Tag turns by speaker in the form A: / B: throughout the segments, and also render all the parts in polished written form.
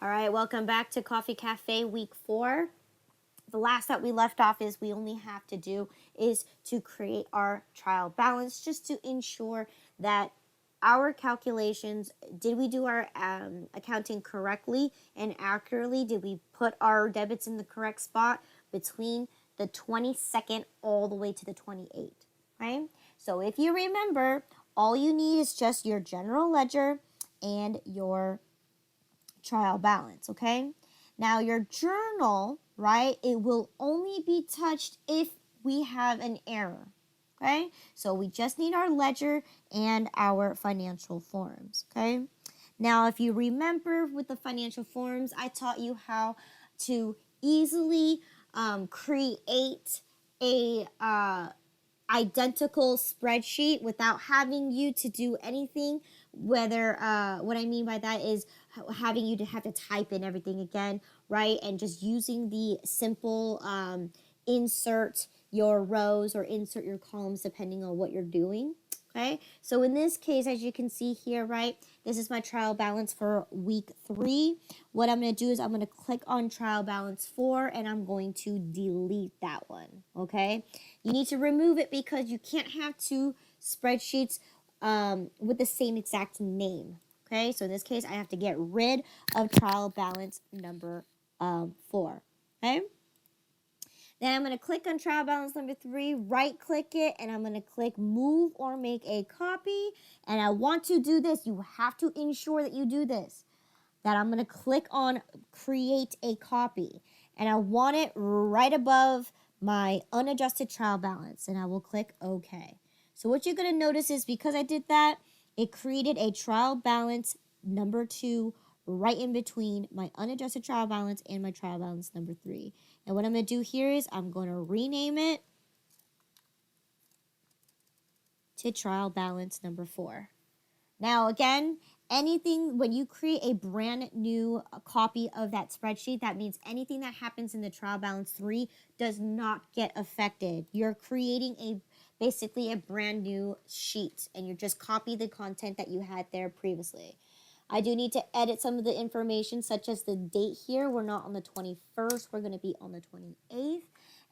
A: All right, welcome back to Coffee Cafe week 4. The last that we left off is we only have to do is to create our trial balance just to ensure that our calculations, did we do our accounting correctly and accurately? Did we put our debits in the correct spot between the 22nd all the way to the 28th, right? So if you remember, all you need is just your general ledger and your trial balance, okay? Now your journal, right, it will only be touched if we have an error, okay? So we just need our ledger and our financial forms, okay? Now, if you remember with the financial forms, I taught you how to easily create a identical spreadsheet without having you to do anything. Whether what I mean by that is having you to have to type in everything again, right? And just using the simple insert your rows or insert your columns depending on what you're doing. Okay, so in this case, as you can see here, right, this is my trial balance for week 3. What I'm going to do is I'm going to click on trial balance 4 and I'm going to delete that one, okay? You need to remove it because you can't have two spreadsheets with the same exact name, okay? So in this case, I have to get rid of trial balance number 4, okay? Then I'm going to click on trial balance number 3, right click it, and I'm going to click move or make a copy. And I want to do this. You have to ensure that you do this. That I'm going to click on create a copy. And I want it right above my unadjusted trial balance. And I will click OK. So what you're going to notice is because I did that, it created a trial balance number 2 right in between my unadjusted trial balance and my trial balance number 3. And what I'm going to do here is I'm going to rename it to trial balance number 4. Now, again, anything, when you create a brand new copy of that spreadsheet, that means anything that happens in the trial balance 3 does not get affected. You're creating basically a brand new sheet, and you're just copying the content that you had there previously. I do need to edit some of the information, such as the date here. We're not on the 21st. We're going to be on the 28th.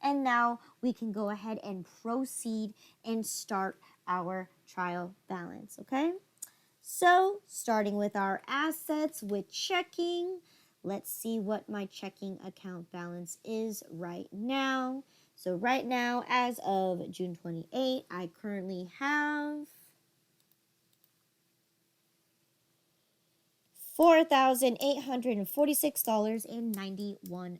A: And now we can go ahead and proceed and start our trial balance, okay? So, starting with our assets with checking, let's see what my checking account balance is right now. So right now, as of June 28, I currently have $4,846.91.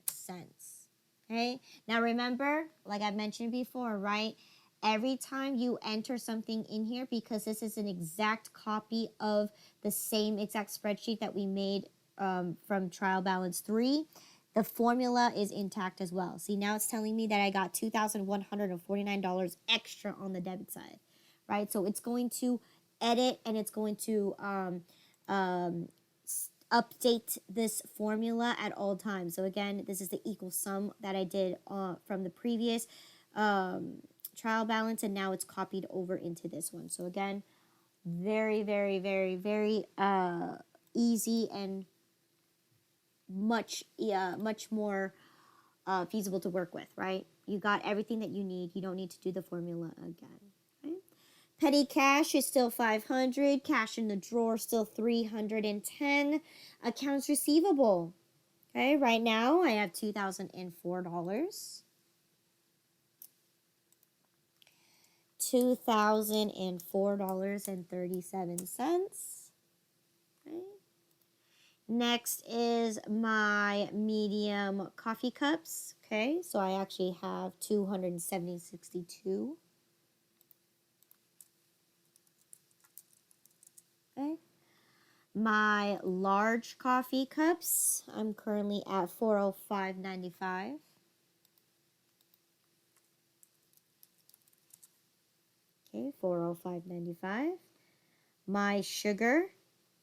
A: Okay, now remember, like I mentioned before, right? Every time you enter something in here, because this is an exact copy of the same exact spreadsheet that we made from trial balance 3, the formula is intact as well. See, now it's telling me that I got $2,149 extra on the debit side, right? So it's going to edit and it's going to update this formula at all times. So again, this is the equal sum that I did from the previous trial balance, and now it's copied over into this one. So again, very, very, very, very easy and much more feasible to work with, right? You got everything that you need. You don't need to do the formula again. Right? Petty cash is still $500. Cash in the drawer still $310. Accounts receivable. Okay, right now I have $2,004. $2,004.37. Okay. Next is my medium coffee cups. Okay, so I actually have 270.62. Okay. My large coffee cups, I'm currently at $405.95. Okay, $405.95. My sugar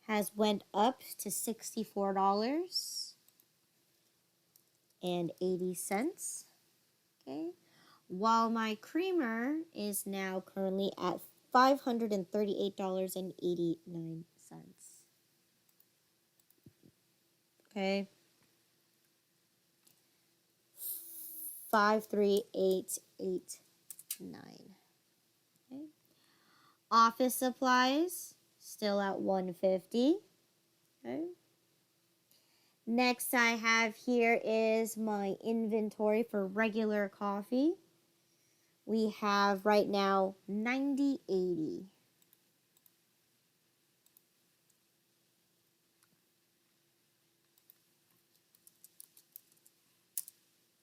A: has went up to $64.80. Okay, while my creamer is now currently at $538.89. Okay. 53889. Okay. Office supplies still at 150. Okay. Next I have here is my inventory for regular coffee. We have right now 90.80.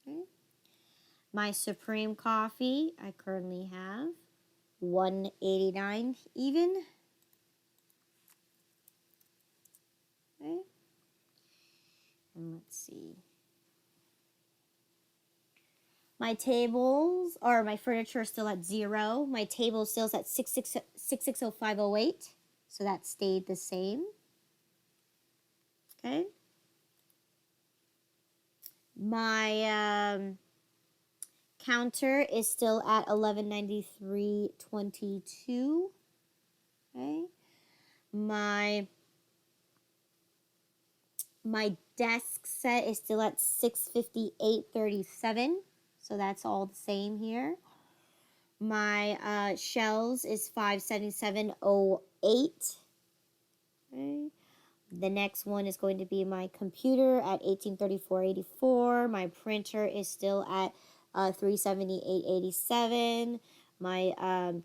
A: Okay. My Supreme coffee I currently have 189 even. Okay. And let's see. My tables or my furniture is still at 0. My table still at 660508. So that stayed the same. Okay. My counter is still at 1193.22. Okay. My desk set is still at 658.37. So that's all the same here. My shelves is 577.08. Okay. The next one is going to be my computer at 1834.84. My printer is still at 378.87. My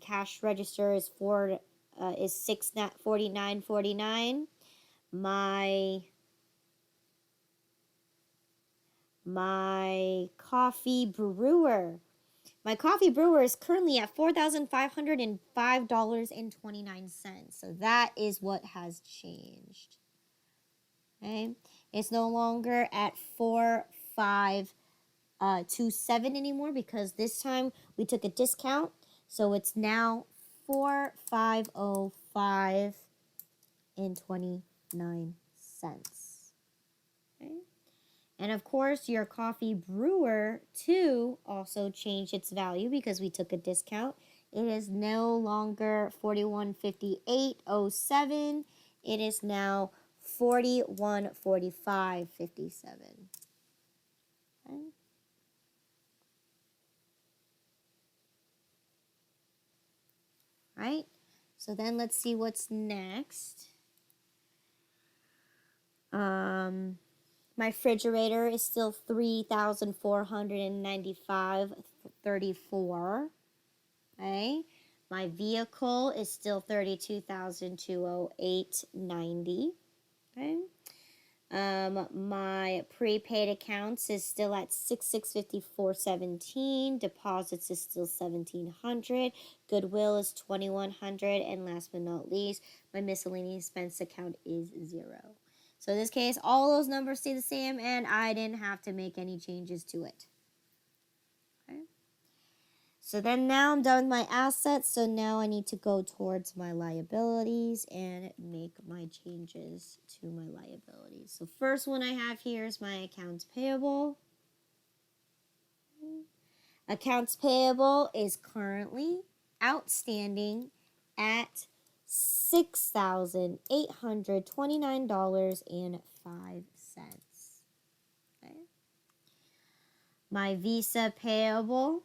A: cash register is 649.49. My coffee brewer. My coffee brewer is currently at $4,505.29. So that is what has changed. Okay, it's no longer at 4,527 anymore because this time we took a discount. So it's now 4,505 and 29 cents. Okay. And of course, your coffee brewer too also changed its value because we took a discount. It is no longer 41.5807. It is now 41.4557. Okay. Right? So then let's see what's next. My refrigerator is still 3,495.34. Okay. My vehicle is still 32,208.90. Okay. My prepaid accounts is still at 6,654.17. Deposits is still 1,700. Goodwill is 2,100. And last but not least, my miscellaneous expense account is 0. So in this case, all those numbers stay the same, and I didn't have to make any changes to it. Okay. So then now I'm done with my assets. So now I need to go towards my liabilities and make my changes to my liabilities. So first one I have here is my accounts payable. Accounts payable is currently outstanding at $6,829.05. Okay. My Visa payable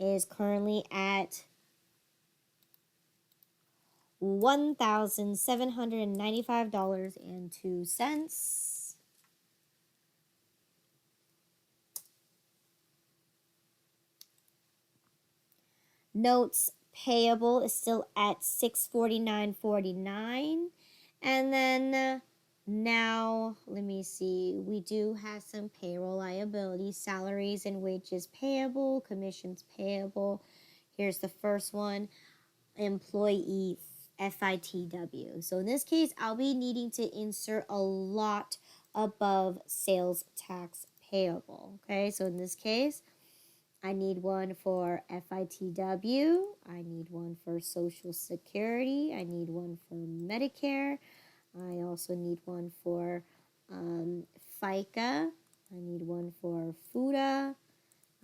A: is currently at $1,795.02. Notes payable is still at $649.49. And then now, let me see, we do have some payroll liabilities, salaries and wages payable, commissions payable. Here's the first one, employee FITW. So in this case, I'll be needing to insert a lot above sales tax payable. Okay, so in this case, I need one for FITW. I need one for Social Security. I need one for Medicare. I also need one for FICA. I need one for FUTA.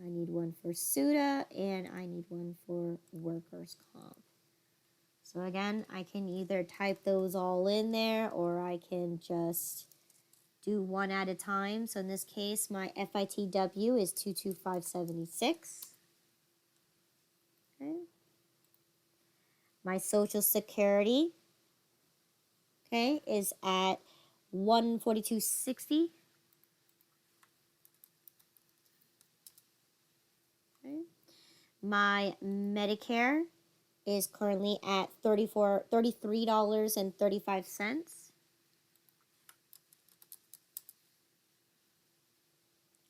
A: I need one for SUTA. And I need one for workers' comp. So again, I can either type those all in there or I can just do one at a time. So in this case, my FITW is 22576. Okay. My Social Security, okay, is at 142.60. Okay. My Medicare is currently at $33.35.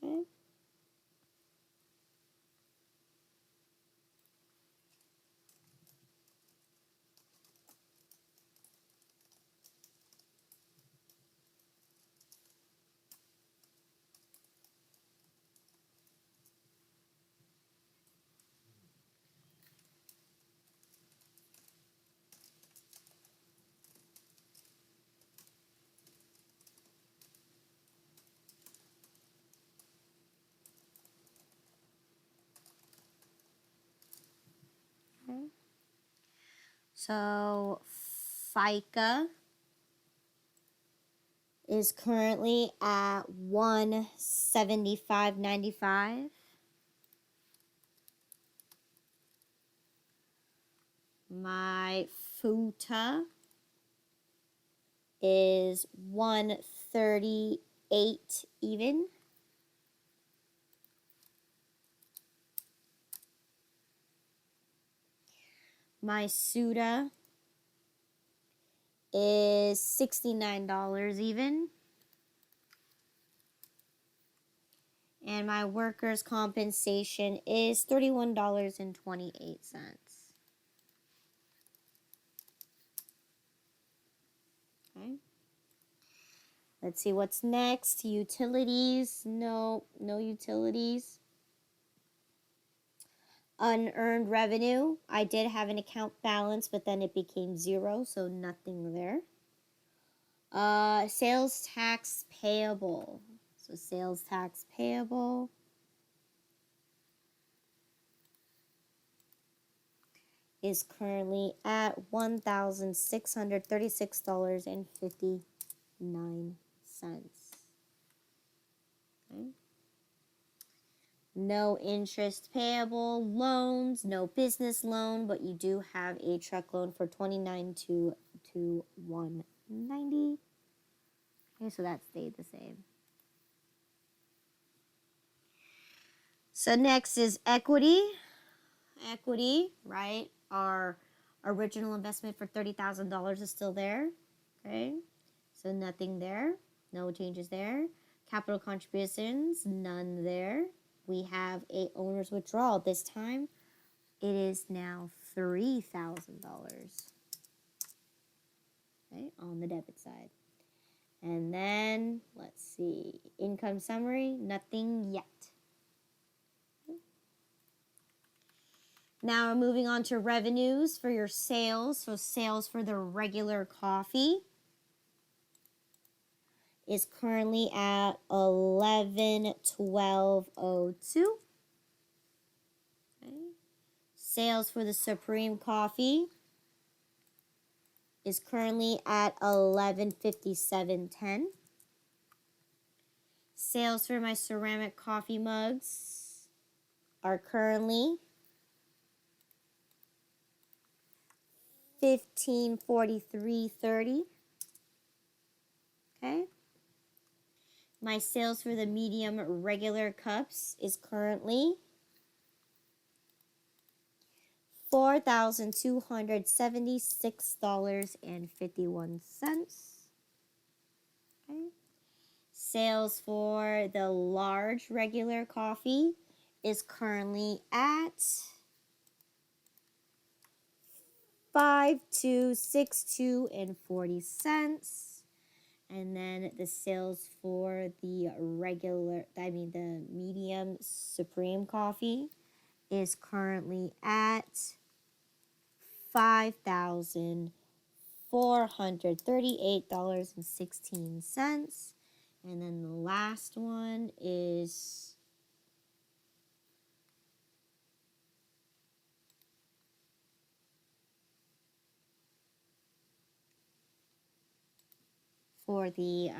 A: Okay. Okay. So FICA is currently at 175.95. My FUTA is 138 even. My SUTA is $69 even. And my workers' compensation is $31.28. Okay. Let's see what's next. Utilities. No utilities. Unearned revenue. I did have an account balance, but then it became zero, so nothing there. Sales tax payable. So sales tax payable is currently at $1,636.59. Okay. No interest payable, loans, no business loan, but you do have a truck loan for $29,200 to $190. Okay, so that stayed the same. So next is equity. Equity, right? Our original investment for $30,000 is still there. Okay, so nothing there. No changes there. Capital contributions, none there. We have a owner's withdrawal. This time, it is now $3,000. Okay, on the debit side. And then, let's see, income summary, nothing yet. Now we're moving on to revenues for your sales. So sales for the regular coffee is currently at 11,1202. Okay. Sales for the Supreme coffee is currently at 11,5710. Sales for my ceramic coffee mugs are currently 1543.30. Okay. My sales for the medium regular cups is currently $4,276.51. Okay. Sales for the large regular coffee is currently at $5,262.40. And then the sales for the the medium Supreme coffee is currently at $5,438.16. And then the last one is for the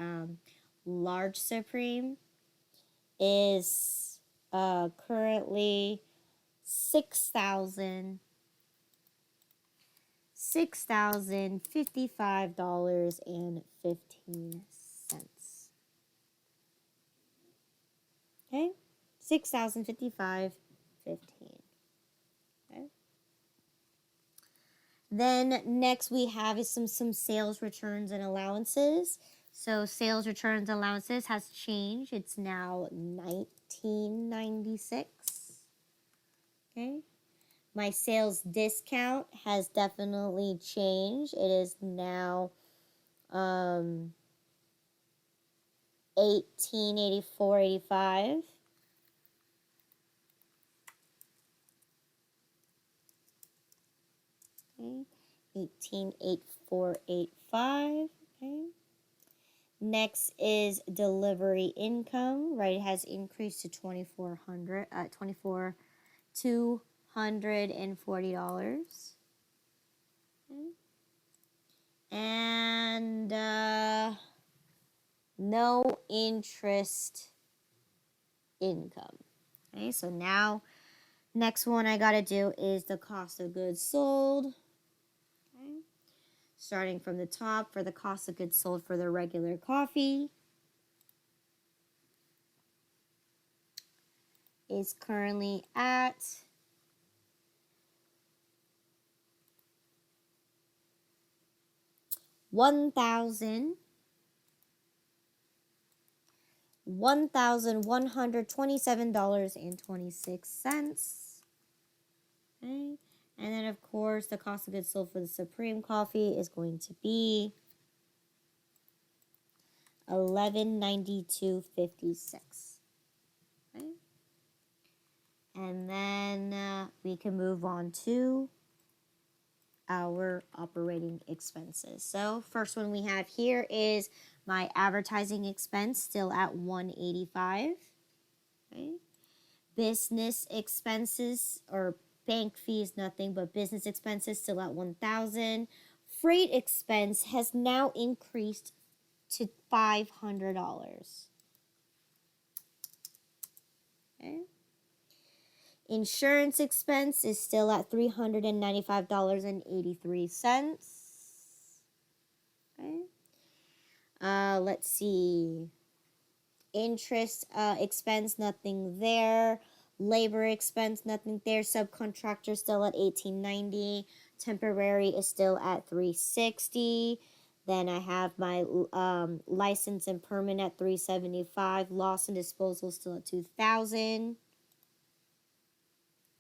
A: large supreme is currently $6,055.15. Okay, $6,055.15. Okay. Then next we have is some sales returns and allowances. So sales returns and allowances has changed. It's now $19.96. Okay. My sales discount has definitely changed. It is now $18.84.85. Okay. $18.84.85. Okay. Next is delivery income, right? It has increased to $2,440. Okay. And no interest income. Okay, so now next one I gotta do is the cost of goods sold. Okay. Starting from the top, for the cost of goods sold for the regular coffee is currently at $1,127.26. Okay. And then of course the cost of goods sold for the Supreme coffee is going to be $11.92.56. Okay. And then we can move on to our operating expenses. So first one we have here is my advertising expense, still at $185. Okay. Business expenses or bank fees, nothing but business expenses still at $1,000. Freight expense has now increased to $500. Okay. Insurance expense is still at $395.83. Okay. Let's see. Interest expense, nothing there. Labor expense, nothing there. Subcontractor still at $18.90. Temporary is still at $360. Then I have my license and permit at $375. Loss and disposal still at $2,000.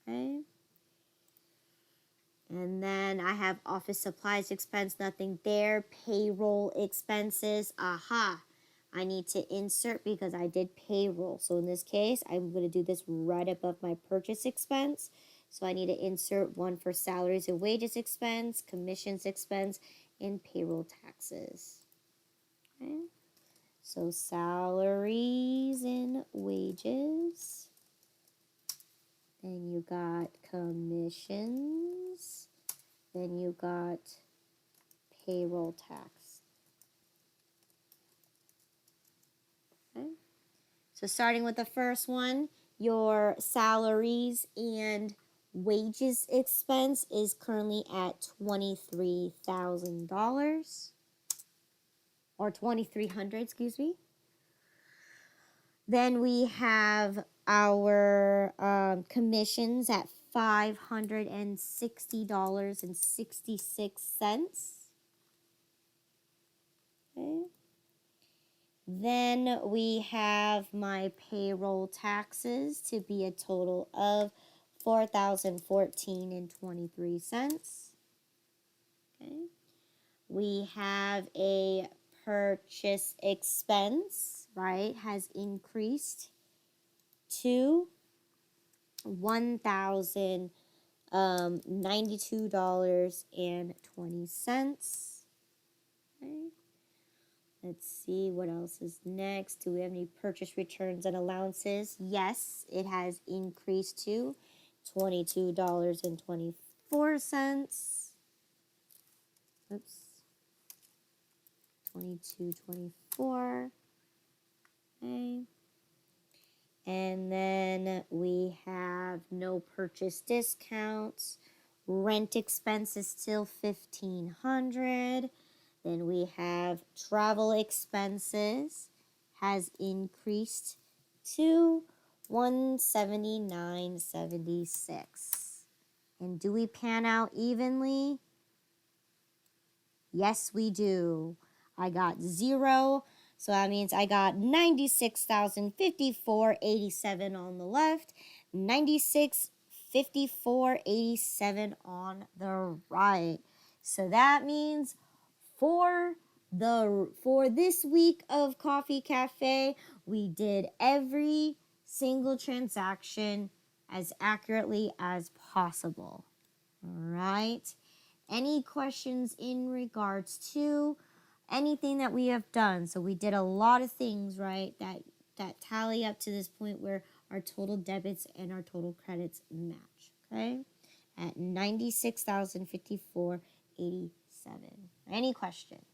A: Okay. And then I have office supplies expense, nothing there. Payroll expenses, aha. I need to insert because I did payroll. So in this case, I'm going to do this right above my purchase expense. So I need to insert one for salaries and wages expense, commissions expense, and payroll taxes. Okay. So salaries and wages. Then you got commissions. Then you got payroll tax. Okay. So starting with the first one, your salaries and wages expense is currently at $23,000 or $2,300, excuse me. Then we have our commissions at $560.66. Okay. Then we have my payroll taxes to be a total of $4,014.23. Okay. We have a purchase expense, right, has increased to $1,092.20. Okay. Let's see what else is next. Do we have any purchase returns and allowances? Yes, it has increased to $22.24. Oops. $22.24. Okay. And then we have no purchase discounts. Rent expense is still $1,500. Then we have travel expenses has increased to $179.76. And do we pan out evenly? Yes, we do. I got 0. So that means I got 96,054.87 on the left, 96,54.87 on the right. So that means for this week of Coffee Cafe, we did every single transaction as accurately as possible. All right. Any questions in regards to anything that we have done? So we did a lot of things, right, that tally up to this point where our total debits and our total credits match, okay, at 96,054.87. Any questions?